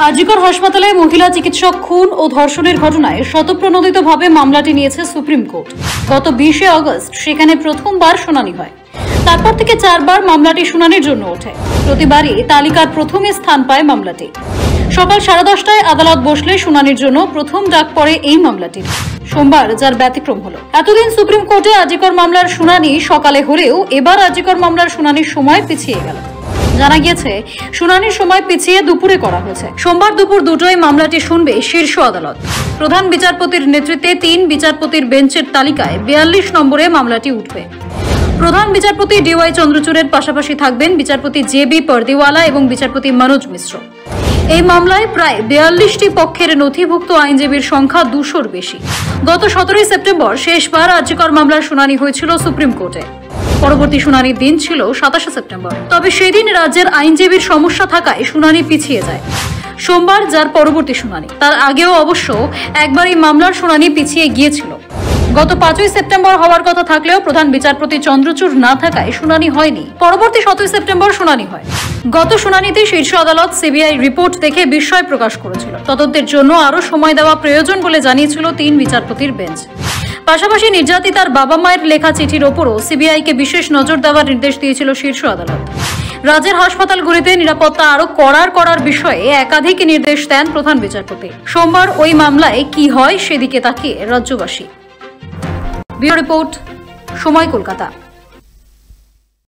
আজিকর হাসপাতালে মহিলা চিকিৎসক খুন ও ধর্ষণের ঘটনায় স্বতঃপ্রণোদিতভাবে মামলাটি নিয়েছে সুপ্রিম কোর্ট। গত 20 আগস্ট সেখানে প্রথমবার শুনানি হয়। তারপর থেকে 4 বার মামলাটি শুনানির জন্য ওঠে। প্রতিবারই তালিকার প্রথমে স্থান পায় মামলাটি। সকাল 10:30টায় আদালত বসলে শুনানির জন্য প্রথম ডাক পড়ে এই মামলাটির। সোমবার যার ব্যতিক্রম হলো। এতদিন সুপ্রিম কোর্টে আজিকর মামলার শুনানি সকালে হলেও এবার আজিকর মামলার শুনানির সময় পিছিয়ে গেল। জানা গিয়েছে শুনানির সময় পিছিয়ে দুপুরে করা হয়েছে। সোমবার দুপুর 2টায় মামলাটি শুনবে শীর্ষ আদালত। প্রধান বিচারপতির নেতৃত্বে 3 বিচারপতির বেঞ্চের তালিকায় 42 নম্বরে মামলাটি উঠবে। প্রধান বিচারপতি ডিওয়াই চন্দ্রচূড়ের পাশাপাশি থাকবেন বিচারপতি জেবি পর্দিওয়ালা এবং বিচারপতি মনোজ মিশ্র। এই মামলায় প্রায় 42টি পক্ষের নথিভুক্ত আইনজীবীর সংখ্যা 200-র বেশি। গত 17 সেপ্টেম্বর শেষবার আজিকর মামলার শুনানি হয়েছিল সুপ্রিম কোর্টে। পরবর্তী শুনানির দিন ছিল 27 সেপ্টেম্বর। তবে সেদিন রাজ্যের আইনজীবীর সমস্যা থাকায় শুনানি পিছিয়ে যায়। সোমবার যার পরবর্তী শুনানি। তার আগেও অবশ্য একবার এই মামলার শুনানি পিছিয়ে গিয়েছিল। গত 5 সেপ্টেম্বর হওয়ার কথা থাকলেও প্রধান বিচারপতি চন্দ্রচূড় না থাকায় শুনানি হয়নি। পরবর্তী 7 সেপ্টেম্বর শুনানি হয়। গত শুনানিতে শীর্ষ আদালত সিবিআই রিপোর্ট দেখে বিস্ময় প্রকাশ করেছিল। তদন্তের জন্য আরও সময় দেওয়া প্রয়োজন বলে জানিয়েছিল 3 বিচারপতির বেঞ্চ। পাশাপাশি নির্যাতিতার বাবা মায়ের লেখা চিঠির ওপরও সিবিআইকে বিশেষ নজর দেওয়ার নির্দেশ দিয়েছিল শীর্ষ আদালত। রাজ্যের হাসপাতালগুলিতে নিরাপত্তা আরও করার বিষয়ে একাধিক নির্দেশ দেন প্রধান বিচারপতি। সোমবার ওই মামলায় কি হয় সেদিকে তাকিয়ে রাজ্যবাসী। ব্যুরো রিপোর্ট, সময়, কলকাতা।